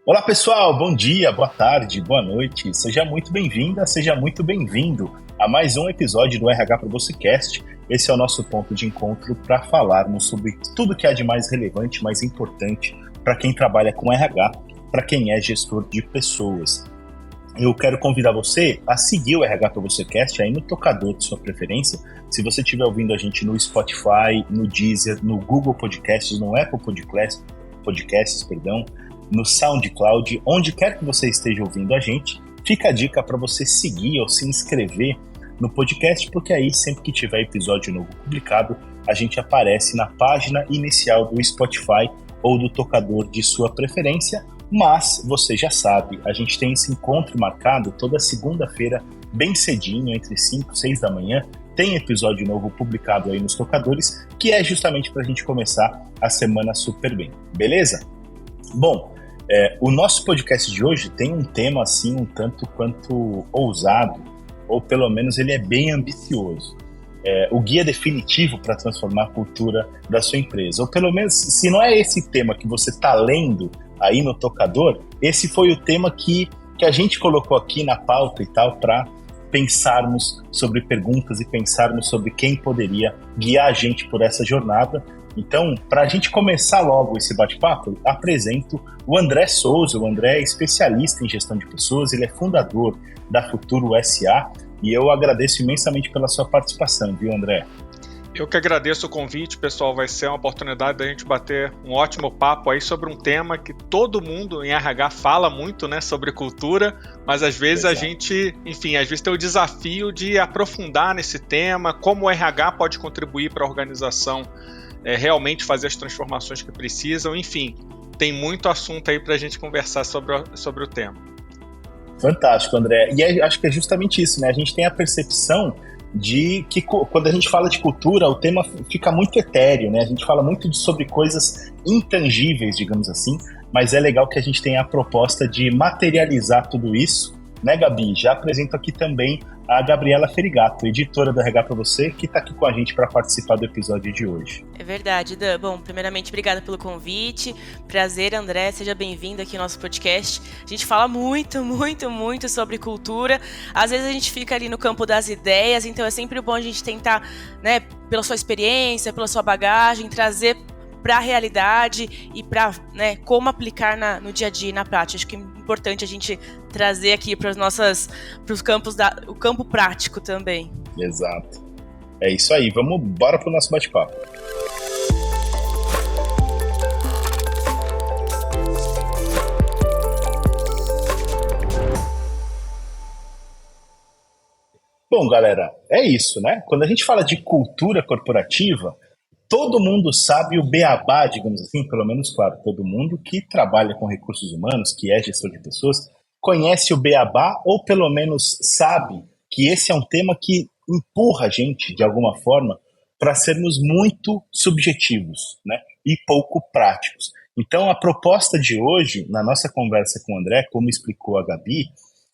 Olá pessoal, bom dia, boa tarde, boa noite. Seja muito bem-vinda, seja muito bem-vindo a mais um episódio do RH para você Cast. Esse é o nosso ponto de encontro para falarmos sobre tudo que há de mais relevante, mais importante para quem trabalha com RH, para quem é gestor de pessoas. Eu quero convidar você a seguir o RH para você Cast aí no tocador de sua preferência. Se você estiver ouvindo a gente no Spotify, no Deezer, no Google Podcasts, no Apple Podcasts, no SoundCloud, onde quer que você esteja ouvindo a gente, fica a dica para você seguir ou se inscrever no podcast, porque aí sempre que tiver episódio novo publicado, a gente aparece na página inicial do Spotify ou do tocador de sua preferência. Mas você já sabe, a gente tem esse encontro marcado toda segunda-feira, bem cedinho, entre 5 e 6 da manhã, tem episódio novo publicado aí nos tocadores, que é justamente para a gente começar a semana super bem, beleza? Bom, o nosso podcast de hoje tem um tema assim um tanto quanto ousado, ou pelo menos ele é bem ambicioso. O guia definitivo para transformar a cultura da sua empresa. Ou pelo menos, se não é esse tema que você está lendo aí no tocador, esse foi o tema que a gente colocou aqui na pauta e tal, para pensarmos sobre perguntas e pensarmos sobre quem poderia guiar a gente por essa jornada. Então, para a gente começar logo esse bate-papo, apresento o André Souza. O André é especialista em gestão de pessoas, ele é fundador da Futuro SA e eu agradeço imensamente pela sua participação, viu, André? Eu que agradeço o convite, pessoal. Vai ser uma oportunidade da gente bater um ótimo papo aí sobre um tema que todo mundo em RH fala muito, né, sobre cultura, mas às vezes a gente, às vezes tem o desafio de aprofundar nesse tema, como o RH pode contribuir para a organização realmente fazer as transformações que precisam. Enfim, tem muito assunto aí para a gente conversar sobre o tema. Fantástico, André. E acho que é justamente isso, né? A gente tem a percepção de que quando a gente fala de cultura, o tema fica muito etéreo, né? A gente fala muito sobre coisas intangíveis, digamos assim, mas é legal que a gente tenha a proposta de materializar tudo isso, né, Gabi? Já apresento aqui também a Gabriela Ferigato, editora do RH para você, que está aqui com a gente para participar do episódio de hoje. É verdade, Dan. Bom, primeiramente, obrigada pelo convite. Prazer, André. Seja bem-vindo aqui ao nosso podcast. A gente fala muito sobre cultura. Às vezes a gente fica ali no campo das ideias, então é sempre bom a gente tentar, né, pela sua experiência, pela sua bagagem, trazer para a realidade e para, né, como aplicar no dia a dia e na prática. Acho que é importante a gente trazer aqui para os campos o campo prático também. Exato. É isso aí. Bora pro nosso bate-papo. Bom, galera, é isso, né? Quando a gente fala de cultura corporativa, todo mundo sabe o beabá, digamos assim, pelo menos, claro, todo mundo que trabalha com recursos humanos, que é gestor de pessoas, conhece o beabá ou pelo menos sabe que esse é um tema que empurra a gente, de alguma forma, para sermos muito subjetivos, né, e pouco práticos. Então, a proposta de hoje, na nossa conversa com o André, como explicou a Gabi,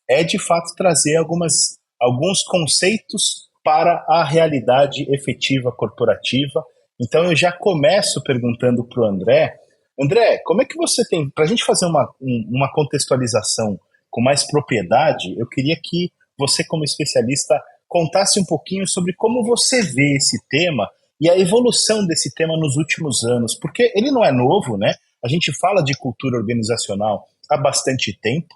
é de fato trazer alguns conceitos para a realidade efetiva corporativa. Então eu já começo perguntando para o André, como é que você tem, para a gente fazer uma contextualização com mais propriedade, eu queria que você, como especialista, contasse um pouquinho sobre como você vê esse tema e a evolução desse tema nos últimos anos, porque ele não é novo, né? A gente fala de cultura organizacional há bastante tempo.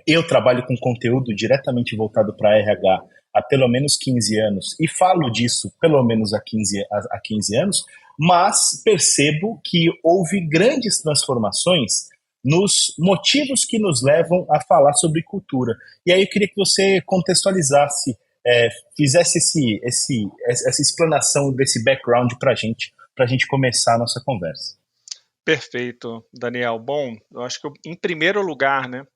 Eu trabalho com conteúdo diretamente voltado para RH há pelo menos 15 anos, e falo disso pelo menos há 15 anos, mas percebo que houve grandes transformações nos motivos que nos levam a falar sobre cultura. E aí eu queria que você contextualizasse, fizesse essa explanação desse background para a gente começar a nossa conversa. Perfeito, Daniel. Bom, eu acho que em primeiro lugar, né,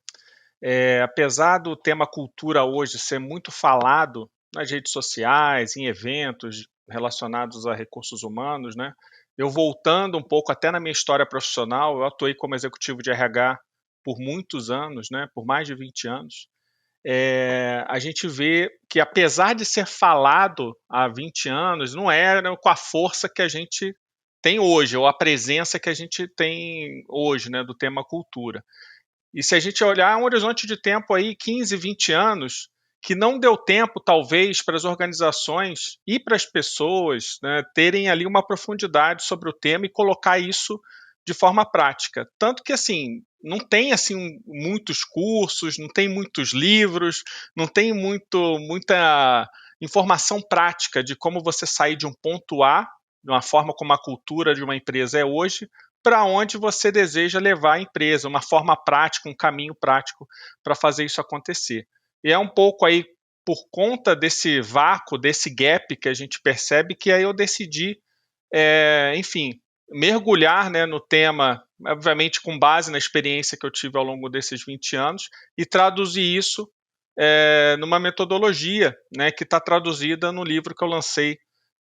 apesar do tema cultura hoje ser muito falado nas redes sociais, em eventos relacionados a recursos humanos, né, eu voltando um pouco até na minha história profissional, eu atuei como executivo de RH por muitos anos, né, por mais de 20 anos, a gente vê que apesar de ser falado há 20 anos, não era com a força que a gente tem hoje, ou a presença que a gente tem hoje, né, do tema cultura. E se a gente olhar um horizonte de tempo aí, 15, 20 anos, que não deu tempo, talvez, para as organizações e para as pessoas, né, terem ali uma profundidade sobre o tema e colocar isso de forma prática. Tanto que, assim, não tem assim muitos cursos, não tem muitos livros, não tem muita informação prática de como você sair de um ponto A, de uma forma como a cultura de uma empresa é hoje, para onde você deseja levar a empresa, uma forma prática, um caminho prático para fazer isso acontecer. E é um pouco aí por conta desse vácuo, desse gap que a gente percebe, que aí eu decidi, enfim, mergulhar, né, no tema, obviamente com base na experiência que eu tive ao longo desses 20 anos, e traduzir isso numa metodologia, né, que está traduzida no livro que eu lancei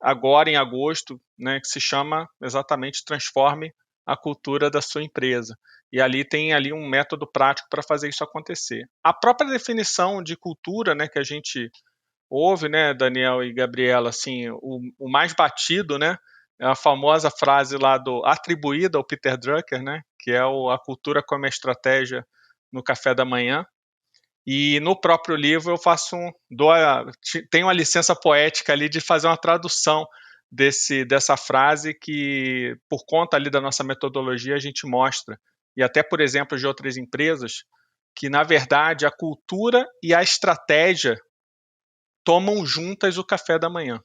agora em agosto, né, que se chama exatamente Transforme a Cultura da Sua Empresa. E ali tem ali um método prático para fazer isso acontecer. A própria definição de cultura, né, que a gente ouve, né, Daniel e Gabriela, assim, o mais batido, né, é a famosa frase lá atribuída ao Peter Drucker, né, que é a cultura como estratégia no café da manhã. E no próprio livro eu tenho uma licença poética ali de fazer uma tradução dessa frase que, por conta ali da nossa metodologia, a gente mostra, e até por exemplo de outras empresas, que na verdade a cultura e a estratégia tomam juntas o café da manhã,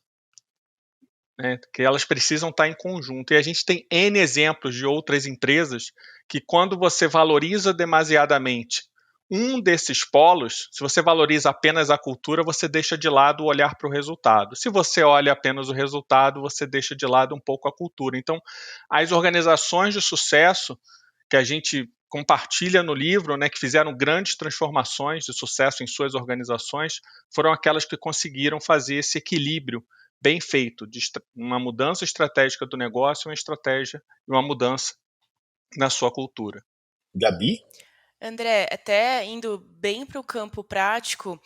né? Que elas precisam estar em conjunto. E a gente tem N exemplos de outras empresas que, quando você valoriza demasiadamente um desses polos, se você valoriza apenas a cultura, você deixa de lado o olhar para o resultado. Se você olha apenas o resultado, você deixa de lado um pouco a cultura. Então, as organizações de sucesso que a gente compartilha no livro, né, que fizeram grandes transformações de sucesso em suas organizações, foram aquelas que conseguiram fazer esse equilíbrio bem feito, de uma mudança estratégica do negócio, uma estratégia e uma mudança na sua cultura. Gabi? André, até indo bem para o campo prático,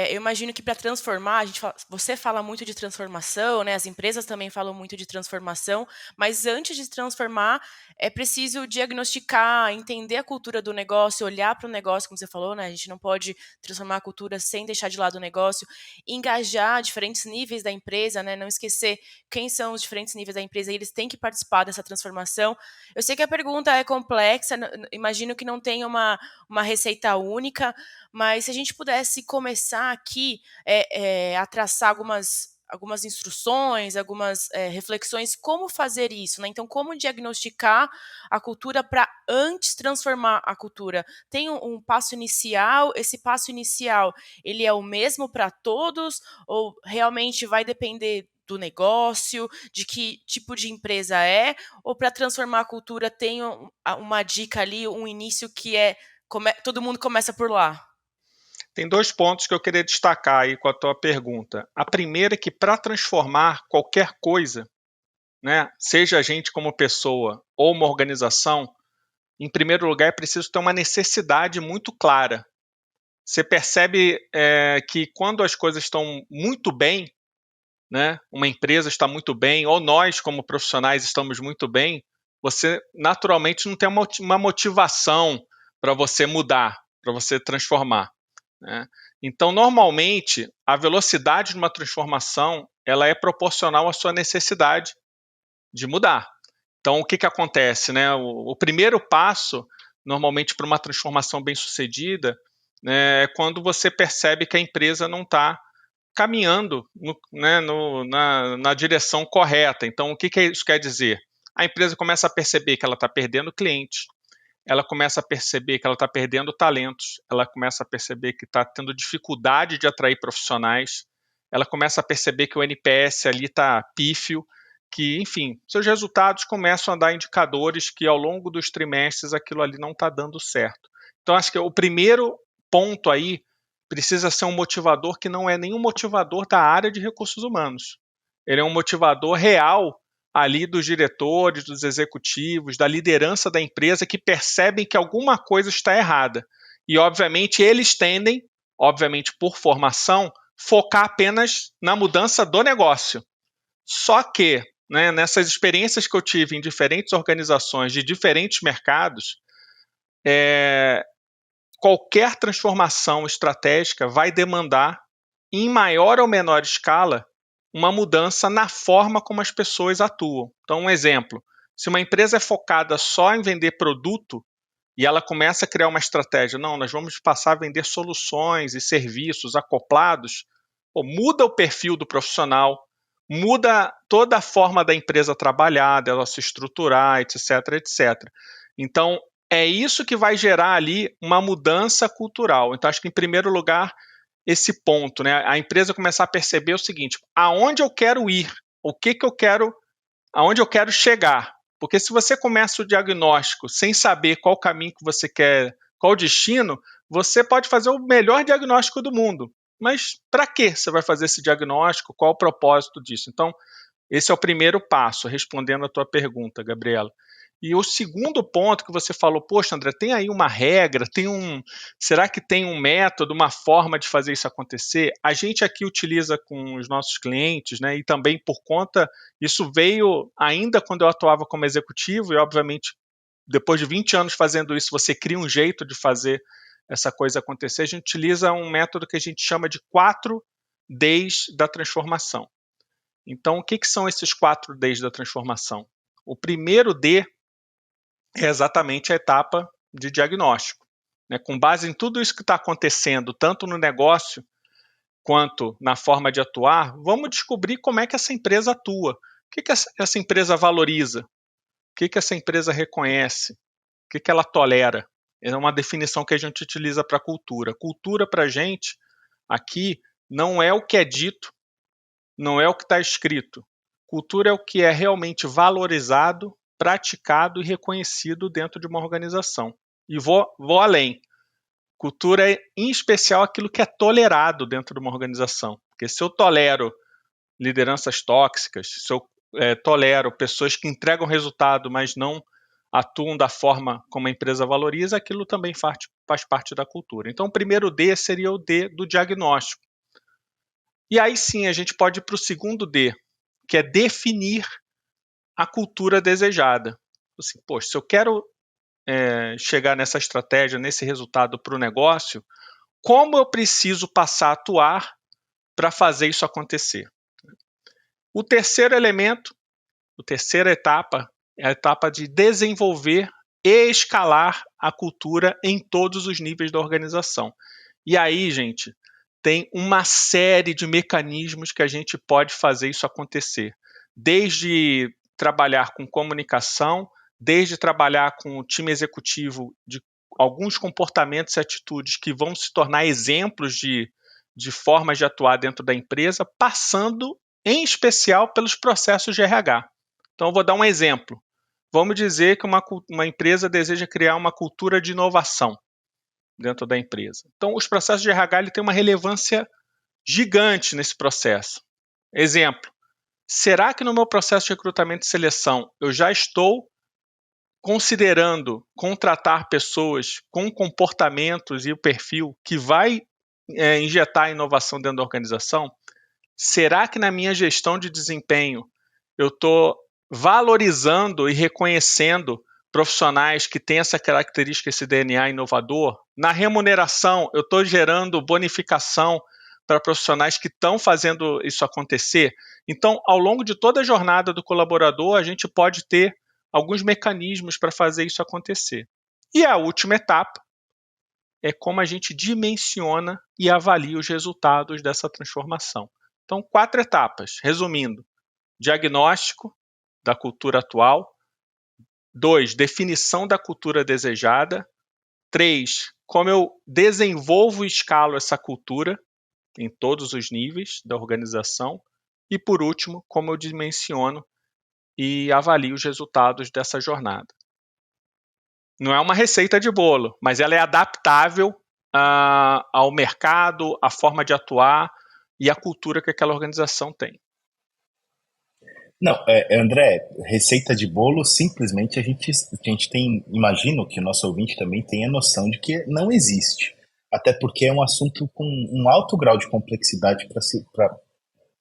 eu imagino que para transformar, você fala muito de transformação, né? As empresas também falam muito de transformação, mas antes de transformar, é preciso diagnosticar, entender a cultura do negócio, olhar para o negócio, como você falou, né? A gente não pode transformar a cultura sem deixar de lado o negócio, engajar diferentes níveis da empresa, né? Não esquecer quem são os diferentes níveis da empresa e eles têm que participar dessa transformação. Eu sei que a pergunta é complexa, imagino que não tenha uma receita única, mas se a gente pudesse começar aqui a traçar algumas instruções, algumas reflexões, como fazer isso, né? Então, como diagnosticar a cultura para antes transformar a cultura? Tem um passo inicial, esse passo inicial, ele é o mesmo para todos ou realmente vai depender do negócio, de que tipo de empresa é, ou para transformar a cultura tem uma dica ali, um início que todo mundo começa por lá? Tem 2 pontos que eu queria destacar aí com a tua pergunta. A primeira é que, para transformar qualquer coisa, né, seja a gente como pessoa ou uma organização, em primeiro lugar é preciso ter uma necessidade muito clara. Você percebe que quando as coisas estão muito bem, né, uma empresa está muito bem, ou nós como profissionais estamos muito bem, você naturalmente não tem uma motivação para você mudar, para você transformar, né? Então, normalmente, a velocidade de uma transformação ela é proporcional à sua necessidade de mudar. Então, o que acontece, né? O primeiro passo, normalmente, para uma transformação bem-sucedida, né, é quando você percebe que a empresa não está caminhando na direção correta. Então, o que isso quer dizer? A empresa começa a perceber que ela está perdendo clientes, ela começa a perceber que ela está perdendo talentos, ela começa a perceber que está tendo dificuldade de atrair profissionais, ela começa a perceber que o NPS ali está pífio, que, enfim, seus resultados começam a dar indicadores que ao longo dos trimestres aquilo ali não está dando certo. Então, acho que o primeiro ponto aí precisa ser um motivador que não é nenhum motivador da área de recursos humanos. Ele é um motivador real ali dos diretores, dos executivos, da liderança da empresa que percebem que alguma coisa está errada. E, obviamente, eles tendem, obviamente por formação, focar apenas na mudança do negócio. Só que, né, nessas experiências que eu tive em diferentes organizações de diferentes mercados, qualquer transformação estratégica vai demandar, em maior ou menor escala, uma mudança na forma como as pessoas atuam. Então, um exemplo, se uma empresa é focada só em vender produto e ela começa a criar uma estratégia, não, nós vamos passar a vender soluções e serviços acoplados, muda o perfil do profissional, muda toda a forma da empresa trabalhar, dela se estruturar, etc, etc. Então, é isso que vai gerar ali uma mudança cultural. Então, acho que, em primeiro lugar, esse ponto, né? A empresa começar a perceber o seguinte: aonde eu quero ir, o que eu quero, aonde eu quero chegar. Porque se você começa o diagnóstico sem saber qual caminho que você quer, qual o destino, você pode fazer o melhor diagnóstico do mundo. Mas para que você vai fazer esse diagnóstico? Qual o propósito disso? Então, esse é o primeiro passo, respondendo a tua pergunta, Gabriela. E o segundo ponto que você falou, poxa, André, tem aí uma regra, será que tem um método, uma forma de fazer isso acontecer? A gente aqui utiliza com os nossos clientes, né, e também por conta, isso veio ainda quando eu atuava como executivo, e obviamente depois de 20 anos fazendo isso, você cria um jeito de fazer essa coisa acontecer. A gente utiliza um método que a gente chama de 4 Ds da transformação. Então, o que são esses 4 Ds da transformação? O primeiro D é exatamente a etapa de diagnóstico. Né? Com base em tudo isso que está acontecendo, tanto no negócio quanto na forma de atuar, vamos descobrir como é que essa empresa atua. O que essa empresa valoriza? O que essa empresa reconhece? O que ela tolera? É uma definição que a gente utiliza para cultura. Cultura, para a gente, aqui, não é o que é dito, não é o que está escrito. Cultura é o que é realmente valorizado, praticado e reconhecido dentro de uma organização. E vou além. Cultura é, em especial, aquilo que é tolerado dentro de uma organização. Porque se eu tolero lideranças tóxicas, se eu tolero pessoas que entregam resultado, mas não atuam da forma como a empresa valoriza, aquilo também faz parte da cultura. Então, o primeiro D seria o D do diagnóstico. E aí sim, a gente pode ir para o segundo D, que é definir a cultura desejada. Assim, poxa, se eu quero chegar nessa estratégia, nesse resultado para o negócio, como eu preciso passar a atuar para fazer isso acontecer? O terceiro elemento, a terceira etapa, é a etapa de desenvolver e escalar a cultura em todos os níveis da organização. E aí, gente, tem uma série de mecanismos que a gente pode fazer isso acontecer. Desde trabalhar com comunicação, desde trabalhar com o time executivo de alguns comportamentos e atitudes que vão se tornar exemplos de formas de atuar dentro da empresa, passando, em especial, pelos processos de RH. Então, eu vou dar um exemplo. Vamos dizer que uma empresa deseja criar uma cultura de inovação dentro da empresa. Então, os processos de RH têm uma relevância gigante nesse processo. Exemplo, será que no meu processo de recrutamento e seleção eu já estou considerando contratar pessoas com comportamentos e o perfil que vai injetar inovação dentro da organização? Será que na minha gestão de desempenho eu estou valorizando e reconhecendo profissionais que têm essa característica, esse DNA inovador? Na remuneração, eu estou gerando bonificação para profissionais que estão fazendo isso acontecer? Então, ao longo de toda a jornada do colaborador, a gente pode ter alguns mecanismos para fazer isso acontecer. E a última etapa é como a gente dimensiona e avalia os resultados dessa transformação. Então, 4 etapas, resumindo: diagnóstico da cultura atual, 2, definição da cultura desejada, 3, como eu desenvolvo e escalo essa cultura em todos os níveis da organização, e por último, como eu dimensiono e avalio os resultados dessa jornada. Não é uma receita de bolo, mas ela é adaptável ao mercado, à forma de atuar e à cultura que aquela organização tem. Não, André, receita de bolo, simplesmente a gente tem, imagino que o nosso ouvinte também tenha noção de que não existe. Até porque é um assunto com um alto grau de complexidade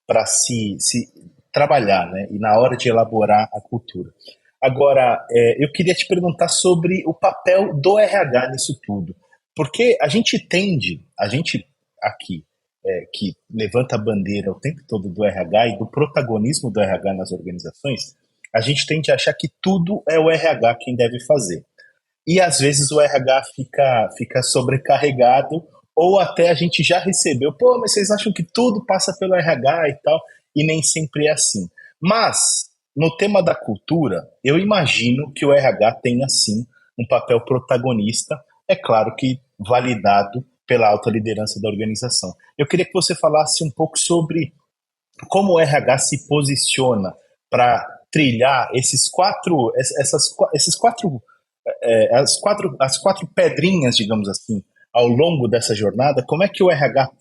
para se trabalhar, né? E na hora de elaborar a cultura. Agora, eu queria te perguntar sobre o papel do RH nisso tudo. Porque a gente aqui, que levanta a bandeira o tempo todo do RH e do protagonismo do RH nas organizações, a gente tende a achar que tudo é o RH quem deve fazer. E às vezes o RH fica sobrecarregado, ou até a gente já recebeu, pô, mas vocês acham que tudo passa pelo RH e tal, e nem sempre é assim. Mas, no tema da cultura, eu imagino que o RH tenha sim um papel protagonista, é claro que validado pela alta liderança da organização. Eu queria que você falasse um pouco sobre como o RH se posiciona para trilhar as quatro pedrinhas, digamos assim, ao longo dessa jornada. Como é que o RH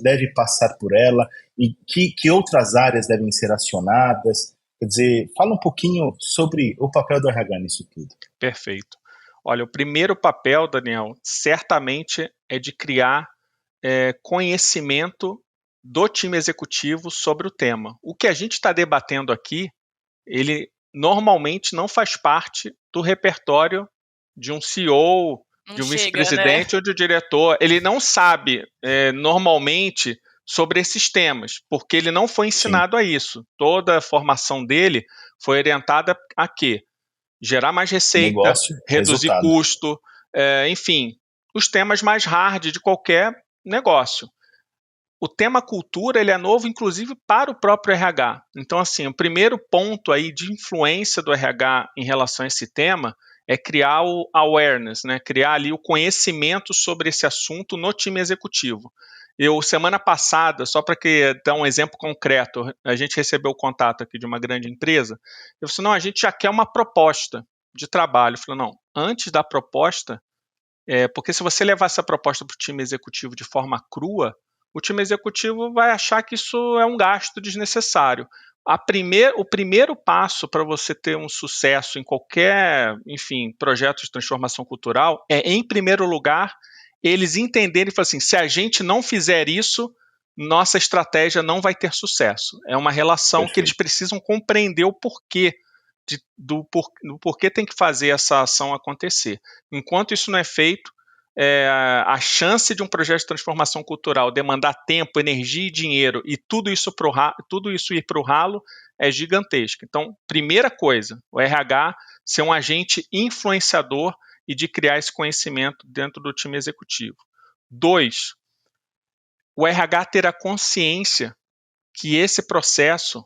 deve passar por ela e que outras áreas devem ser acionadas? Quer dizer, fala um pouquinho sobre o papel do RH nisso tudo. Perfeito. Olha, o primeiro papel, Daniel, certamente é de criar conhecimento do time executivo sobre o tema. O que a gente está debatendo aqui, ele normalmente não faz parte do repertório de um CEO, de um vice-presidente, né? Ou de um diretor. Ele não sabe, normalmente, sobre esses temas, porque ele não foi ensinado a isso. Toda a formação dele foi orientada a quê? Gerar mais receita, negócio, reduzir resultado. custo, enfim, os temas mais hard de qualquer negócio. O tema cultura, ele é novo, inclusive, para o próprio RH. Então, assim, o primeiro ponto aí de influência do RH em relação a esse tema é criar o awareness, né? Criar ali o conhecimento sobre esse assunto no time executivo. Semana passada, só para dar um exemplo concreto, a gente recebeu o contato aqui de uma grande empresa. Eu falei, não, a gente já quer uma proposta de trabalho. Eu falei, não, antes da proposta, porque se você levar essa proposta para o time executivo de forma crua, o time executivo vai achar que isso é um gasto desnecessário. O primeiro passo para você ter um sucesso em qualquer, enfim, projeto de transformação cultural é, em primeiro lugar, eles entenderem e falar assim, se a gente não fizer isso, nossa estratégia não vai ter sucesso. É uma relação Perfeito. Que eles precisam compreender o porquê, do porquê tem que fazer essa ação acontecer. Enquanto isso não é feito, a chance de um projeto de transformação cultural demandar tempo, energia e dinheiro e tudo isso ir para o ralo é gigantesca. Então, primeira coisa, o RH ser um agente influenciador e de criar esse conhecimento dentro do time executivo. 2, o RH ter a consciência que esse processo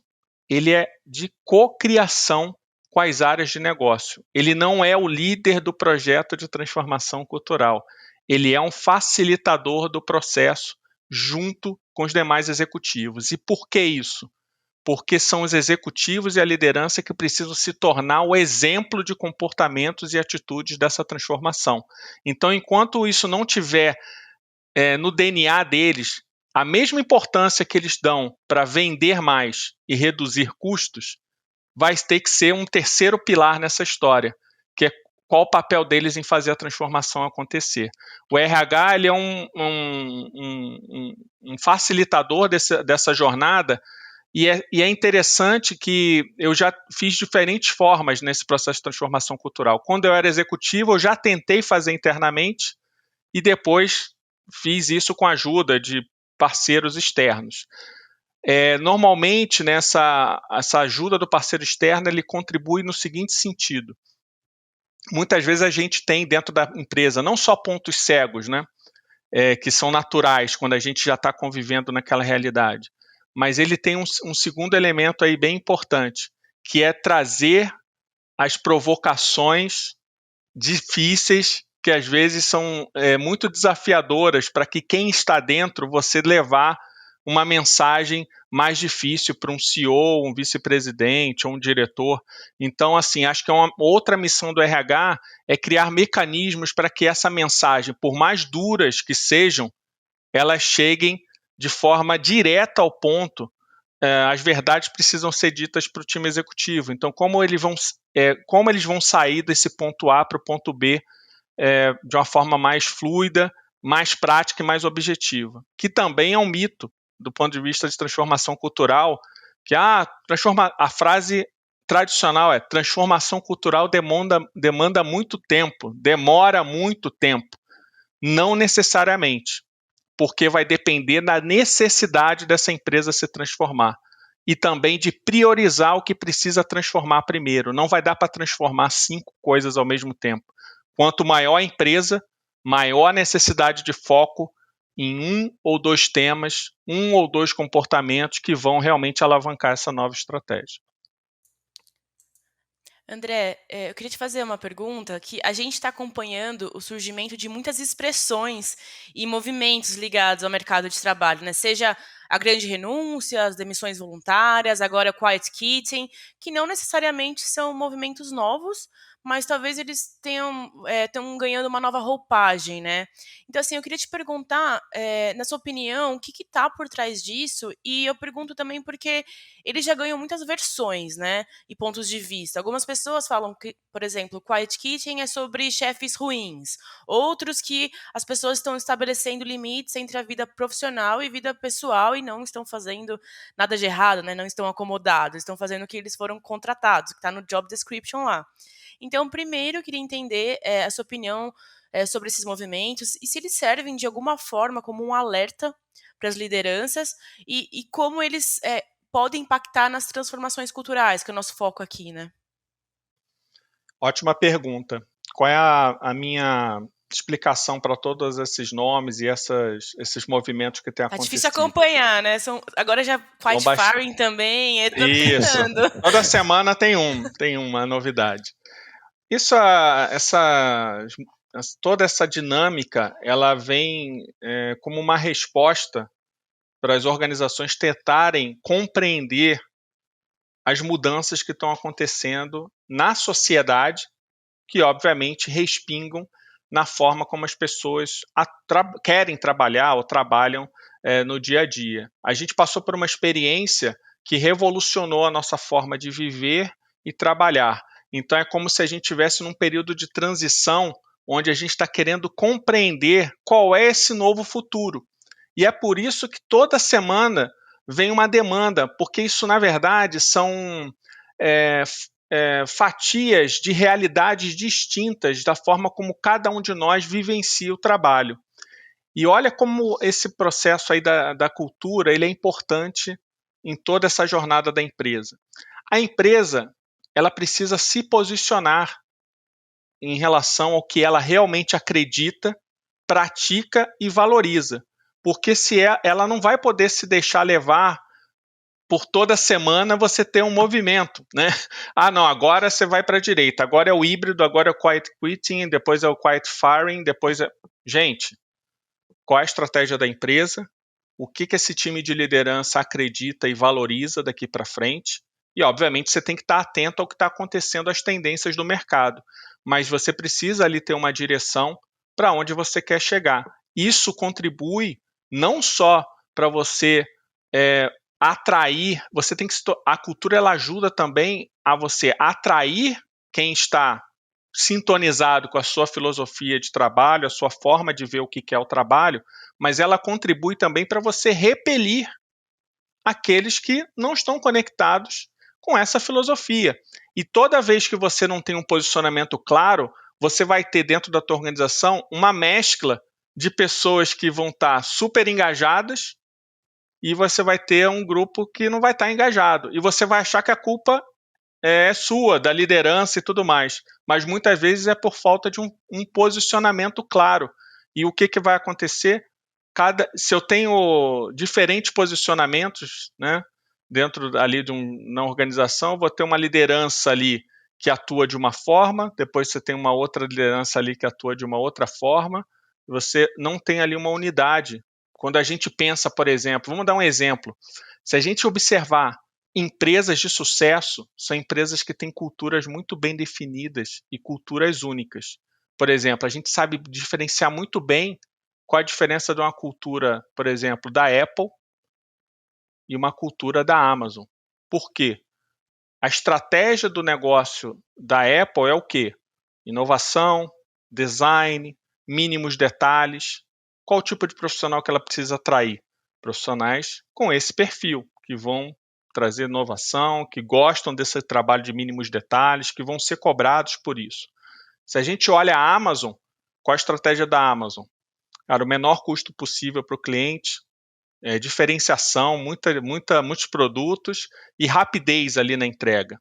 ele é de cocriação com as áreas de negócio. Ele não é o líder do projeto de transformação cultural. Ele é um facilitador do processo junto com os demais executivos. E por que isso? Porque são os executivos e a liderança que precisam se tornar o exemplo de comportamentos e atitudes dessa transformação. Então, enquanto isso não tiver no DNA deles a mesma importância que eles dão para vender mais e reduzir custos, vai ter que ser um terceiro pilar nessa história, que é qual o papel deles em fazer a transformação acontecer. O RH ele é um facilitador dessa jornada e é interessante que eu já fiz diferentes formas nesse processo de transformação cultural. Quando eu era executivo, eu já tentei fazer internamente e depois fiz isso com a ajuda de parceiros externos. Normalmente, essa ajuda do parceiro externo, ele contribui no seguinte sentido. Muitas vezes a gente tem dentro da empresa não só pontos cegos, né, que são naturais quando a gente já está convivendo naquela realidade, mas ele tem um segundo elemento aí bem importante, que é trazer as provocações difíceis que às vezes são muito desafiadoras para que quem está dentro, você levar uma mensagem mais difícil para um CEO, um vice-presidente ou um diretor. Então, assim, acho que uma outra missão do RH é criar mecanismos para que essa mensagem, por mais duras que sejam, elas cheguem de forma direta ao ponto. As verdades precisam ser ditas para o time executivo. Então, como eles vão sair desse ponto A para o ponto B de uma forma mais fluida, mais prática e mais objetiva, que também é um mito do ponto de vista de transformação cultural, que a frase tradicional é transformação cultural demanda muito tempo, demora muito tempo. Não necessariamente, porque vai depender da necessidade dessa empresa se transformar e também de priorizar o que precisa transformar primeiro. Não vai dar para transformar 5 coisas ao mesmo tempo. Quanto maior a empresa, maior a necessidade de foco em 1 ou 2 temas, 1 ou 2 comportamentos que vão realmente alavancar essa nova estratégia. André, eu queria te fazer uma pergunta que a gente está acompanhando o surgimento de muitas expressões e movimentos ligados ao mercado de trabalho, né? Seja a grande renúncia, as demissões voluntárias, agora o quiet quitting, que não necessariamente são movimentos novos, mas talvez eles tenham ganhando uma nova roupagem, né? Então, assim, eu queria te perguntar, na sua opinião, o que está por trás disso? E eu pergunto também porque eles já ganham muitas versões, né? E pontos de vista. Algumas pessoas falam que, por exemplo, o quiet quitting é sobre chefes ruins. Outros que as pessoas estão estabelecendo limites entre a vida profissional e vida pessoal e não estão fazendo nada de errado, né? Não estão acomodados, estão fazendo o que eles foram contratados, que está no job description lá. Então, primeiro, eu queria entender a sua opinião sobre esses movimentos e se eles servem de alguma forma como um alerta para as lideranças e como eles podem impactar nas transformações culturais, que é o nosso foco aqui, né? Ótima pergunta. Qual é a minha explicação para todos esses nomes e esses movimentos que têm acontecido? É difícil acompanhar, né? Agora já quiet firing também, eu tô tentando. Toda semana tem uma novidade. Toda essa dinâmica, ela vem como uma resposta para as organizações tentarem compreender as mudanças que estão acontecendo na sociedade, que obviamente respingam na forma como as pessoas querem trabalhar ou trabalham no dia a dia. A gente passou por uma experiência que revolucionou a nossa forma de viver e trabalhar. Então é como se a gente estivesse num período de transição onde a gente está querendo compreender qual é esse novo futuro. E é por isso que toda semana vem uma demanda, porque isso, na verdade, são fatias de realidades distintas da forma como cada um de nós vivencia o trabalho. E olha como esse processo aí da cultura ele é importante em toda essa jornada da empresa. A empresa ela precisa se posicionar em relação ao que ela realmente acredita, pratica e valoriza. Porque ela não vai poder se deixar levar por toda semana você ter um movimento, né? Ah, não, agora você vai para a direita, agora é o híbrido, agora é o quiet quitting, depois é o quiet firing, depois é... Gente, qual é a estratégia da empresa? O que esse time de liderança acredita e valoriza daqui para frente? E, obviamente, você tem que estar atento ao que está acontecendo, às tendências do mercado. Mas você precisa ali ter uma direção para onde você quer chegar. Isso contribui não só para você atrair, você tem que a cultura ela ajuda também a você atrair quem está sintonizado com a sua filosofia de trabalho, a sua forma de ver o que é o trabalho, mas ela contribui também para você repelir aqueles que não estão conectados com essa filosofia. E toda vez que você não tem um posicionamento claro, você vai ter dentro da tua organização uma mescla de pessoas que vão estar super engajadas e você vai ter um grupo que não vai estar engajado. E você vai achar que a culpa é sua, da liderança e tudo mais. Mas muitas vezes é por falta de um posicionamento claro. E o que vai acontecer? Se eu tenho diferentes posicionamentos, né, dentro ali na organização, vou ter uma liderança ali que atua de uma forma, depois você tem uma outra liderança ali que atua de uma outra forma, você não tem ali uma unidade. Quando a gente pensa, por exemplo, vamos dar um exemplo, se a gente observar empresas de sucesso, são empresas que têm culturas muito bem definidas e culturas únicas. Por exemplo, a gente sabe diferenciar muito bem qual a diferença de uma cultura, por exemplo, da Apple e uma cultura da Amazon. Por quê? A estratégia do negócio da Apple é o quê? Inovação, design, mínimos detalhes. Qual o tipo de profissional que ela precisa atrair? Profissionais com esse perfil, que vão trazer inovação, que gostam desse trabalho de mínimos detalhes, que vão ser cobrados por isso. Se a gente olha a Amazon, qual a estratégia da Amazon? Cara, o menor custo possível para o cliente, diferenciação, muitos produtos e rapidez ali na entrega.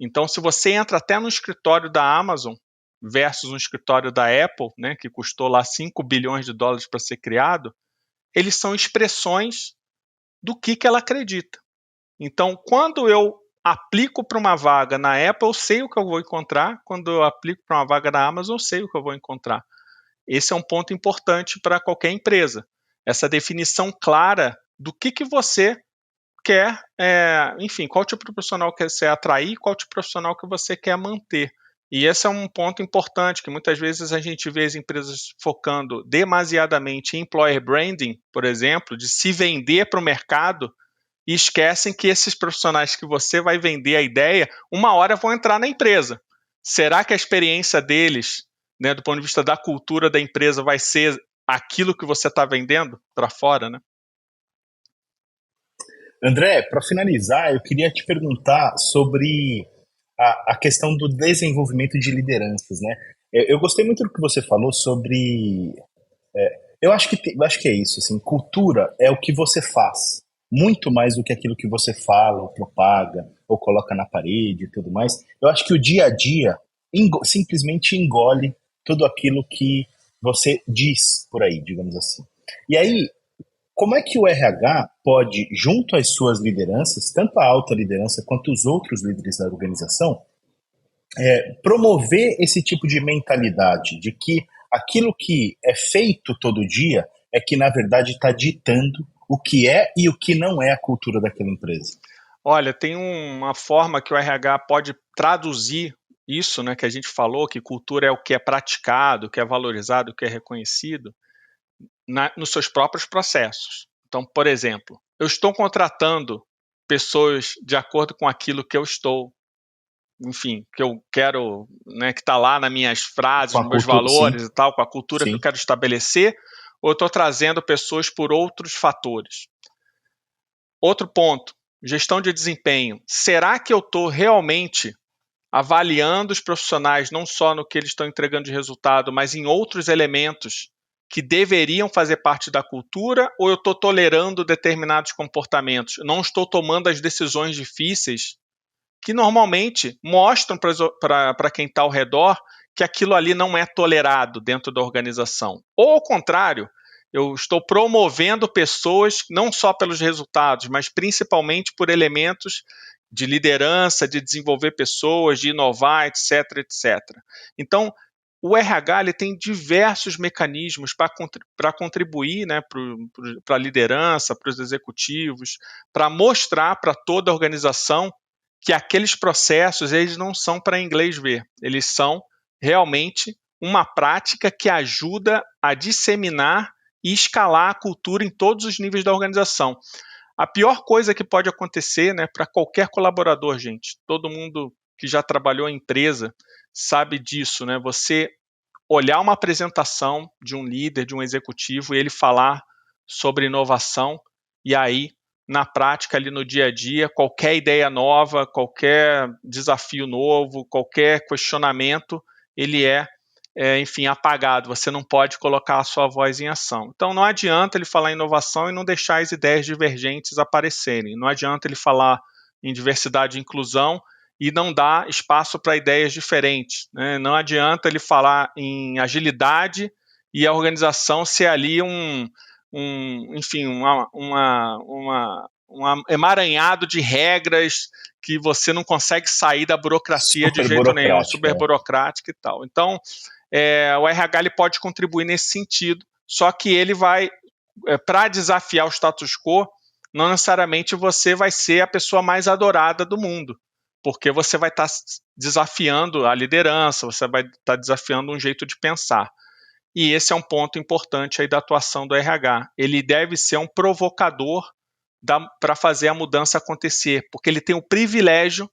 Então, se você entra até no escritório da Amazon versus um escritório da Apple, né, que custou lá $5 bilhões para ser criado, eles são expressões do que ela acredita. Então, quando eu aplico para uma vaga na Apple, eu sei o que eu vou encontrar. Quando eu aplico para uma vaga na Amazon, eu sei o que eu vou encontrar. Esse é um ponto importante para qualquer empresa. Essa definição clara do que você quer, enfim, qual tipo de profissional que você atrair, qual tipo de profissional que você quer manter. E esse é um ponto importante, que muitas vezes a gente vê as empresas focando demasiadamente em employer branding, por exemplo, de se vender para o mercado, e esquecem que esses profissionais que você vai vender a ideia, uma hora vão entrar na empresa. Será que a experiência deles, né, do ponto de vista da cultura da empresa, vai ser aquilo que você está vendendo para fora, né? André, para finalizar, eu queria te perguntar sobre a questão do desenvolvimento de lideranças, né? Eu gostei muito do que você falou sobre... eu acho que é isso, assim, cultura é o que você faz, muito mais do que aquilo que você fala, ou propaga, ou coloca na parede e tudo mais. Eu acho que o dia a dia simplesmente engole tudo aquilo que você diz por aí, digamos assim. E aí, como é que o RH pode, junto às suas lideranças, tanto a alta liderança quanto os outros líderes da organização, promover esse tipo de mentalidade de que aquilo que é feito todo dia é que, na verdade, está ditando o que é e o que não é a cultura daquela empresa? Olha, tem uma forma que o RH pode traduzir isso, né, que a gente falou, que cultura é o que é praticado, o que é valorizado, o que é reconhecido, nos seus próprios processos. Então, por exemplo, eu estou contratando pessoas de acordo com aquilo que eu estou, enfim, que eu quero, né, que está lá nas minhas frases, nos meus valores e tal, com a cultura que eu quero estabelecer, ou eu estou trazendo pessoas por outros fatores. Outro ponto, gestão de desempenho. Será que eu estou realmente avaliando os profissionais não só no que eles estão entregando de resultado, mas em outros elementos que deveriam fazer parte da cultura, ou eu estou tolerando determinados comportamentos? Não estou tomando as decisões difíceis que normalmente mostram para quem está ao redor que aquilo ali não é tolerado dentro da organização. Ou ao contrário, eu estou promovendo pessoas não só pelos resultados, mas principalmente por elementos de liderança, de desenvolver pessoas, de inovar, etc, etc. Então, o RH ele tem diversos mecanismos para contribuir, né, para a liderança, para os executivos, para mostrar para toda a organização que aqueles processos eles não são para inglês ver, eles são realmente uma prática que ajuda a disseminar e escalar a cultura em todos os níveis da organização. A pior coisa que pode acontecer, né, para qualquer colaborador, gente, todo mundo que já trabalhou em empresa sabe disso, né? Você olhar uma apresentação de um líder, de um executivo, e ele falar sobre inovação, e aí, na prática, ali no dia a dia, qualquer ideia nova, qualquer desafio novo, qualquer questionamento, ele enfim, apagado. Você não pode colocar a sua voz em ação. Então, não adianta ele falar em inovação e não deixar as ideias divergentes aparecerem. Não adianta ele falar em diversidade e inclusão e não dar espaço para ideias diferentes, né? Não adianta ele falar em agilidade e a organização ser ali enfim, um emaranhado de regras que você não consegue sair da burocracia de jeito nenhum, super burocrática e tal. Então, o RH ele pode contribuir nesse sentido, só que ele vai, para desafiar o status quo, não necessariamente você vai ser a pessoa mais adorada do mundo, porque você vai estar desafiando a liderança, você vai estar desafiando um jeito de pensar. E esse é um ponto importante aí da atuação do RH. Ele deve ser um provocador para fazer a mudança acontecer, porque ele tem o privilégio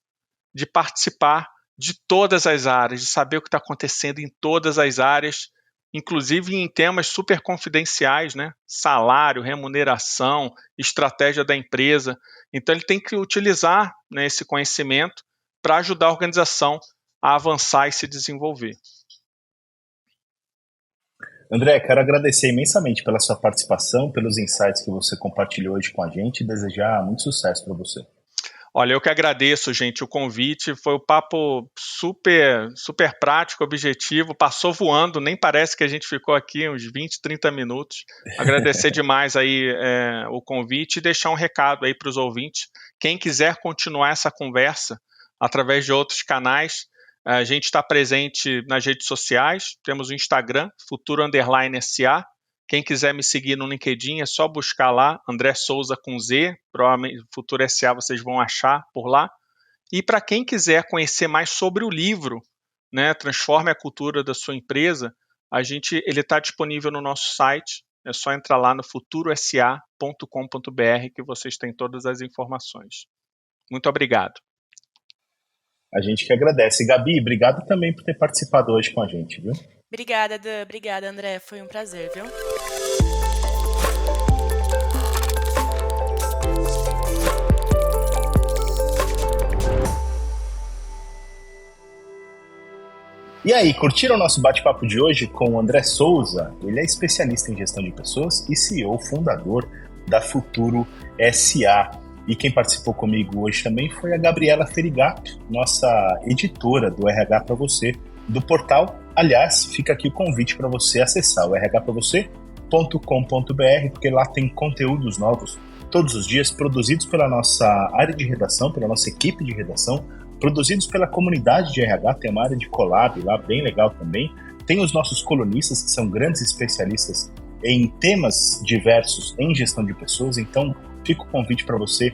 de participar de todas as áreas, de saber o que está acontecendo em todas as áreas, inclusive em temas super confidenciais, né? Salário, remuneração, estratégia da empresa. Então ele tem que utilizar, né, esse conhecimento para ajudar a organização a avançar e se desenvolver. André, quero agradecer imensamente pela sua participação, pelos insights que você compartilhou hoje com a gente e desejar muito sucesso para você. Olha, eu que agradeço, gente, o convite. Foi um papo super, super prático, objetivo. Passou voando, nem parece que a gente ficou aqui uns 20, 30 minutos. Agradecer demais aí o convite e deixar um recado aí para os ouvintes. Quem quiser continuar essa conversa através de outros canais, a gente está presente nas redes sociais. Temos o Instagram, Futuro_SA. Quem quiser me seguir no LinkedIn é só buscar lá, André Souza com Z, provavelmente Futuro SA vocês vão achar por lá. E para quem quiser conhecer mais sobre o livro, né, Transforme a Cultura da Sua Empresa, ele está disponível no nosso site, é só entrar lá no futurosa.com.br que vocês têm todas as informações. Muito obrigado. A gente que agradece. Gabi, obrigado também por ter participado hoje com a gente, viu? Obrigada, Dan. Obrigada, André. Foi um prazer, viu? E aí, curtiram o nosso bate-papo de hoje com o André Souza? Ele é especialista em gestão de pessoas e CEO fundador da Futuro SA. E quem participou comigo hoje também foi a Gabriela Ferigato, nossa editora do RH Pra Você, do portal. Aliás, fica aqui o convite para você acessar o rhpravocê.com.br, porque lá tem conteúdos novos todos os dias, produzidos pela nossa área de redação, pela nossa equipe de redação, produzidos pela comunidade de RH, tem uma área de collab lá bem legal também. Tem os nossos colunistas, que são grandes especialistas em temas diversos em gestão de pessoas, então fica o convite para você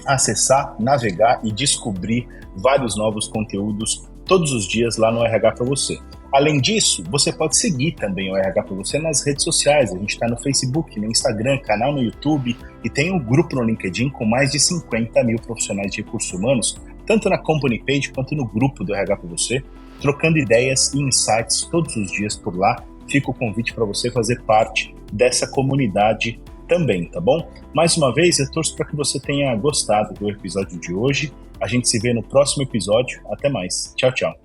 acessar, navegar e descobrir vários novos conteúdos todos os dias lá no RH Pra Você. Além disso, você pode seguir também o RH Pra Você nas redes sociais. A gente está no Facebook, no Instagram, canal no YouTube e tem um grupo no LinkedIn com mais de 50 mil profissionais de recursos humanos, tanto na company page quanto no grupo do RH Pra Você, trocando ideias e insights todos os dias por lá. Fica o convite para você fazer parte dessa comunidade também, tá bom? Mais uma vez, eu torço para que você tenha gostado do episódio de hoje. A gente se vê no próximo episódio. Até mais. Tchau, tchau.